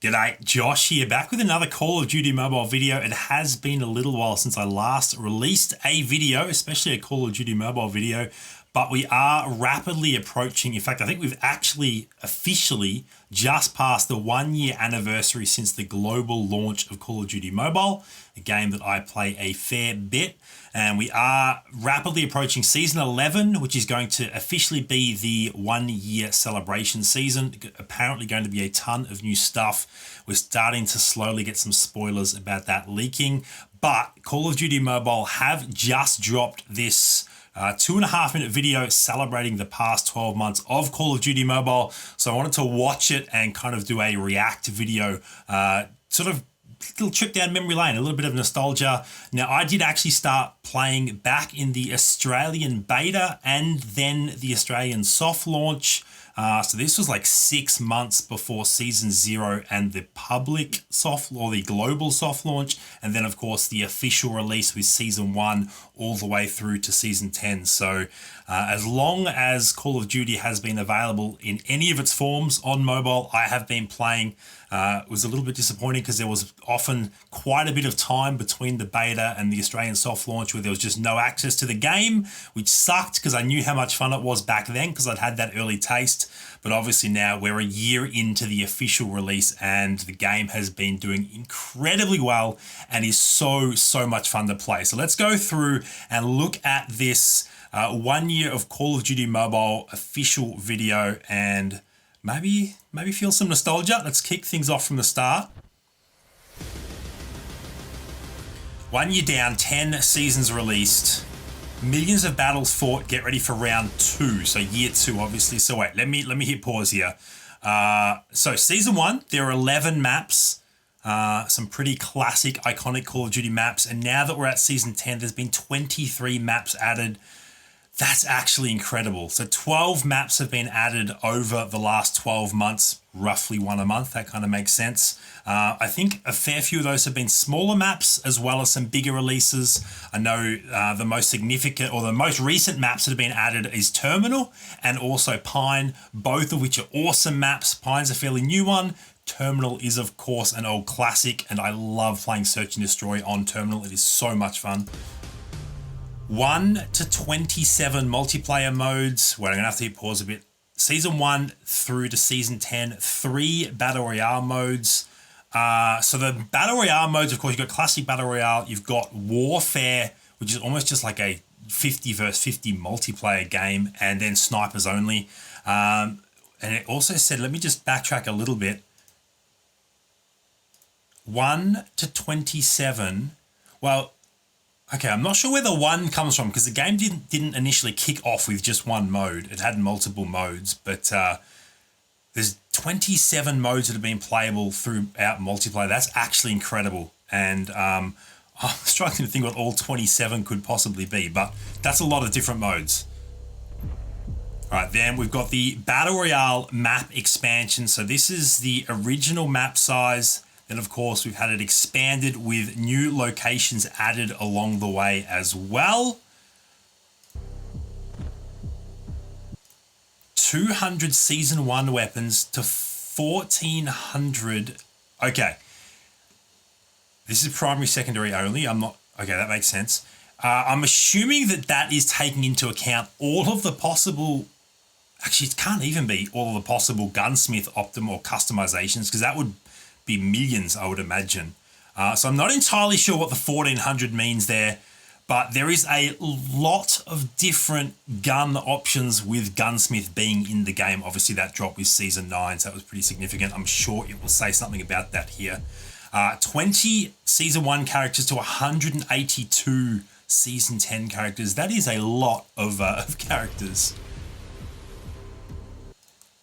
G'day, Josh here, back with another Call of Duty Mobile video. It has been a little while since I last released a video, especially a Call of Duty Mobile video, but we are rapidly approaching, in fact, I think we've actually officially just passed the 1 year anniversary since the global launch of Call of Duty Mobile, a game that I play a fair bit. And we are rapidly approaching season 11, which is going to officially be the 1 year celebration season. Apparently going to be a ton of new stuff. We're starting to slowly get some spoilers about that leaking, but Call of Duty Mobile have just dropped this 2.5 minute video celebrating the past 12 months of Call of Duty Mobile. So I wanted to watch it and kind of do a react video, sort of little trip down memory lane, a little bit of nostalgia. Now, I did actually start playing back in the Australian beta and then the Australian soft launch. So this was like 6 months before season 0 and the public soft or the global soft launch. And then of course the official release with season 1 all the way through to season 10. So as long as Call of Duty has been available in any of its forms on mobile, I have been playing. It was a little bit disappointing because there was often quite a bit of time between the beta and the Australian soft launch where there was just no access to the game, which sucked because I knew how much fun it was back then because I'd had that early taste. But obviously now we're a year into the official release and the game has been doing incredibly well and is so much fun to play. So let's go through and look at this 1 year of Call of Duty Mobile official video and maybe feel some nostalgia. Let's kick things off from the start. 1 year down, 10 seasons released, millions of battles fought. Get ready for round 2. So year 2, obviously. So wait, let me hit pause here. So season 1, there are 11 maps, some pretty classic, iconic Call of Duty maps. And now that we're at season 10, there's been 23 maps added. That's actually incredible. So 12 maps have been added over the last 12 months, roughly one a month. That kind of makes sense. I think a fair few of those have been smaller maps as well as some bigger releases. I know the most significant or the most recent maps that have been added is Terminal and also Pine, both of which are awesome maps. Pine's a fairly new one. Terminal is, of course, an old classic, and I love playing Search and Destroy on Terminal. It is so much fun. 1 to 27 multiplayer modes. Well, I'm gonna have to hit pause a bit. Season 1 through to season 10, 3 battle royale modes. So the battle royale modes, of course, you've got classic battle royale, you've got warfare, which is almost just like a 50 versus 50 multiplayer game, and then snipers only. And it also said, let me just backtrack a little bit. 1 to 27. Well, okay, I'm not sure where the 1 comes from because the game didn't initially kick off with just one mode. It had multiple modes, but there's 27 modes that have been playable throughout multiplayer. That's actually incredible. And I'm struggling to think what all 27 could possibly be, but that's a lot of different modes. All right, then we've got the Battle Royale map expansion. So this is the original map size. Then, of course, we've had it expanded with new locations added along the way as well. 200 Season 1 weapons to 1,400. Okay. This is primary, secondary only. I'm not... Okay, that makes sense. I'm assuming that is taking into account all of the possible... Actually, it can't even be all of the possible gunsmith optim or customizations because that would be millions, I would imagine. So I'm not entirely sure what the 1,400 means there, but there is a lot of different gun options with gunsmith being in the game. Obviously that dropped with season 9, so that was pretty significant. I'm sure it will say something about that here. 20 season 1 characters to 182 season 10 characters. That is a lot of characters.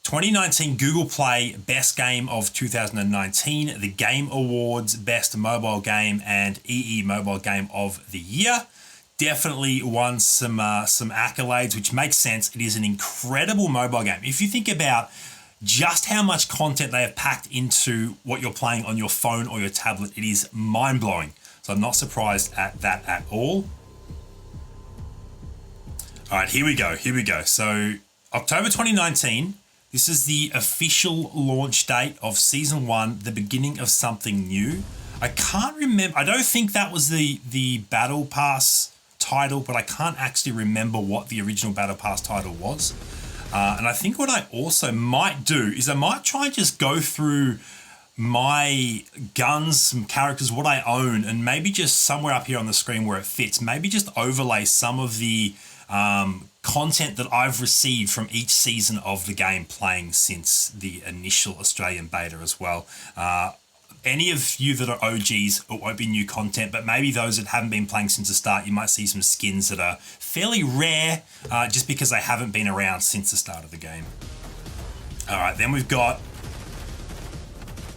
2019 Google Play Best Game of 2019, the Game Awards Best Mobile Game and EE Mobile Game of the Year. Definitely won some accolades, which makes sense. It is an incredible mobile game. If you think about just how much content they have packed into what you're playing on your phone or your tablet, it is mind-blowing. So I'm not surprised at that at all. All right, here we go. So October 2019, This is the official launch date of Season 1, the beginning of something new. I can't remember. I don't think that was the Battle Pass title, but I can't actually remember what the original Battle Pass title was. And I think what I also might do is I might try and just go through my guns, some characters, what I own, and maybe just somewhere up here on the screen where it fits, maybe just overlay some of the content that I've received from each season of the game playing since the initial Australian beta as well. Any of you that are OGs, it won't be new content, but maybe those that haven't been playing since the start, you might see some skins that are fairly rare just because they haven't been around since the start of the game. All right, then we've got,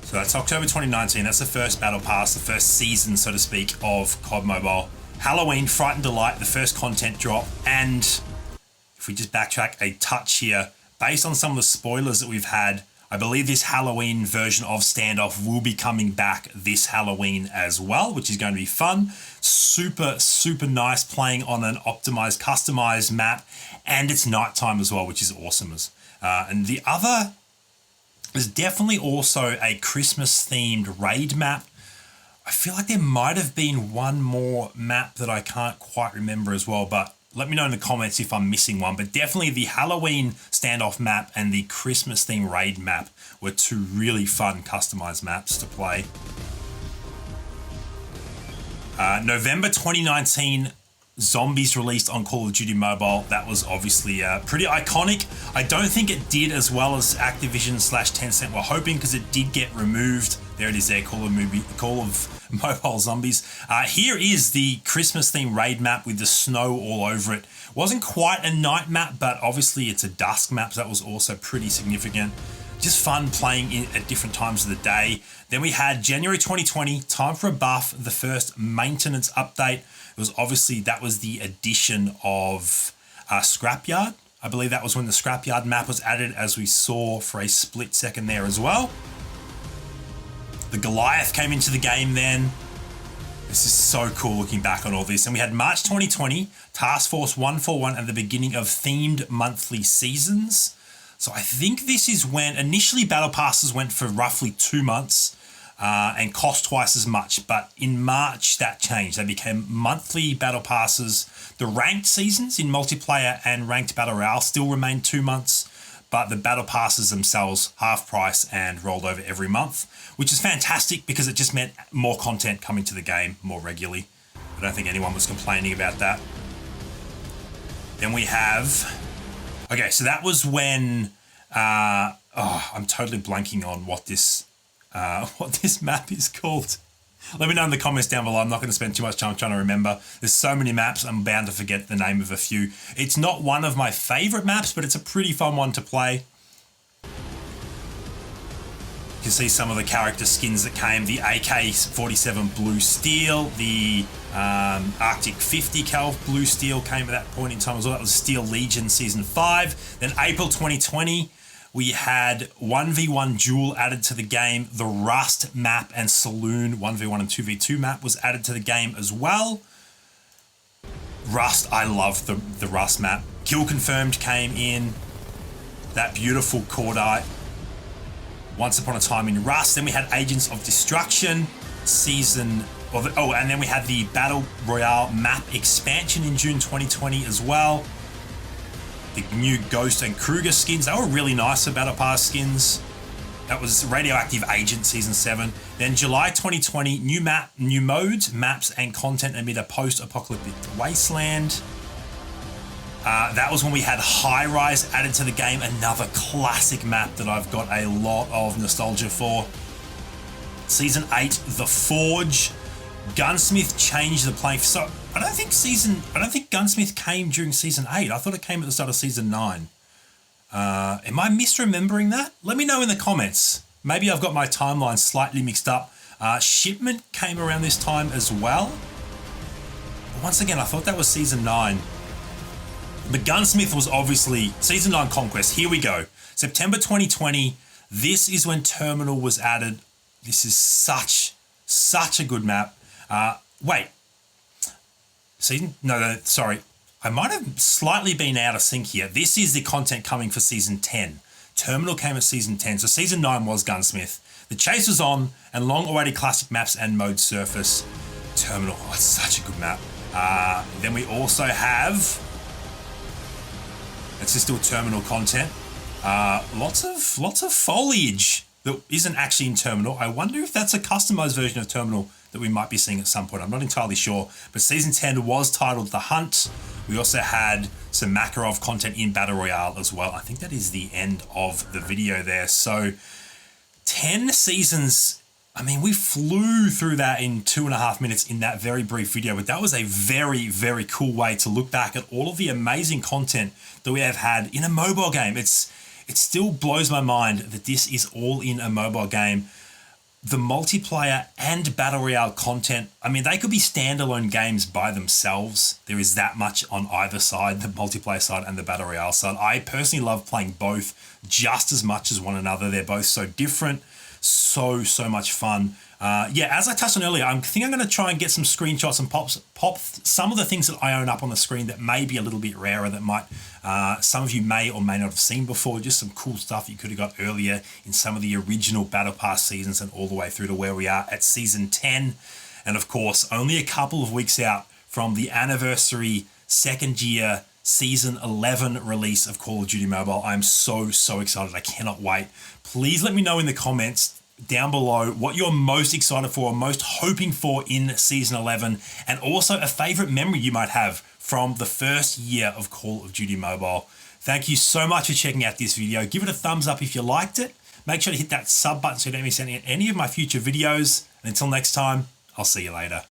so that's October 2019. That's the first Battle Pass, the first season, so to speak, of COD Mobile. Halloween, Fright and Delight, the first content drop, and if we just backtrack a touch here, based on some of the spoilers that we've had, I believe this Halloween version of Standoff will be coming back this Halloween as well, which is going to be fun. Super, super nice playing on an optimized, customized map, and it's nighttime as well, which is awesome. And the other, there's definitely also a Christmas-themed raid map. I feel like there might have been one more map that I can't quite remember as well, but let me know in the comments if I'm missing one. But definitely the Halloween Standoff map and the Christmas themed raid map were two really fun customized maps to play. November 2019, Zombies released on Call of Duty Mobile. That was obviously pretty iconic. I don't think it did as well as Activision/Tencent were hoping, because it did get removed. There it is there, Call of Mobile Zombies. Here is the Christmas themed raid map with the snow all over it. Wasn't quite a night map, but obviously it's a dusk map, so that was also pretty significant. Just fun playing at different times of the day. Then we had January 2020, time for a buff, the first maintenance update. It was obviously, that was the addition of Scrapyard. I believe that was when the Scrapyard map was added, as we saw for a split second there as well. The Goliath came into the game then. This is so cool looking back on all this. And we had March 2020, Task Force 141 and the beginning of themed monthly seasons. So I think this is when initially Battle Passes went for roughly 2 months and cost twice as much. But in March, that changed. They became monthly Battle Passes. The ranked seasons in multiplayer and ranked Battle Royale still remained 2 months. But the Battle Passes themselves, half price and rolled over every month, which is fantastic because it just meant more content coming to the game more regularly. I don't think anyone was complaining about that. Then we have, okay, so that was when, I'm totally blanking on what this map is called. Let me know in the comments down below. I'm not going to spend too much time trying to remember. There's so many maps, I'm bound to forget the name of a few. It's not one of my favorite maps, but it's a pretty fun one to play. You can see some of the character skins that came. The AK-47 Blue Steel, the Arctic 50 cal Blue Steel came at that point in time as well. That was Steel Legion Season 5. Then April 2020, we had 1v1 Duel added to the game. The Rust map and Saloon 1v1 and 2v2 map was added to the game as well. Rust, I love the Rust map. Kill Confirmed came in. That beautiful cordite. Once Upon a Time in Rust. Then we had Agents of Destruction season. And then we had the Battle Royale map expansion in June 2020 as well. The new Ghost and Kruger skins, they were really nice for Battle Pass skins. That was Radioactive Agent Season 7. Then July 2020, new map, new modes, maps, and content amid a post-apocalyptic wasteland. That was when we had High Rise added to the game, another classic map that I've got a lot of nostalgia for. Season 8, The Forge. Gunsmith changed the playing. So I don't think Gunsmith came during Season 8. I thought it came at the start of Season 9. Am I misremembering that? Let me know in the comments. Maybe I've got my timeline slightly mixed up. Shipment came around this time as well. But once again, I thought that was Season 9. But Gunsmith was obviously Season 9 Conquest. Here we go. September 2020. This is when Terminal was added. This is such a good map. Wait. Sorry. I might have slightly been out of sync here. This is the content coming for Season 10. Terminal came at Season 10. So Season 9 was Gunsmith. The Chase was on, and long-awaited classic maps and mode surface. Terminal, oh, it's such a good map. Then we also have, it's just still Terminal content. Lots of foliage that isn't actually in Terminal. I wonder if that's a customized version of Terminal that we might be seeing at some point. I'm not entirely sure. But Season 10 was titled The Hunt. We also had some Makarov content in Battle Royale as well. I think that is the end of the video there. So 10 seasons. I mean, we flew through that in 2.5 minutes in that very brief video, but that was a very, very cool way to look back at all of the amazing content that we have had in a mobile game. It still blows my mind that this is all in a mobile game. The multiplayer and Battle Royale content, I mean, they could be standalone games by themselves. There is that much on either side, the multiplayer side and the Battle Royale side. I personally love playing both just as much as one another. They're both so different. So much fun. Yeah, as I touched on earlier, I think I'm going to try and get some screenshots and pop some of the things that I own up on the screen that may be a little bit rarer, that might some of you may or may not have seen before. Just some cool stuff you could have got earlier in some of the original Battle Pass seasons and all the way through to where we are at Season 10. And of course, only a couple of weeks out from the anniversary second year Season 11 release of Call of Duty Mobile. I'm so excited. I cannot wait. Please let me know in the comments down below what you're most excited for, most hoping for in Season 11, and also a favorite memory you might have from the first year of Call of Duty Mobile. Thank you so much for checking out this video. Give it a thumbs up if you liked it. Make sure to hit that sub button so you don't miss any of my future videos. And until next time, I'll see you later.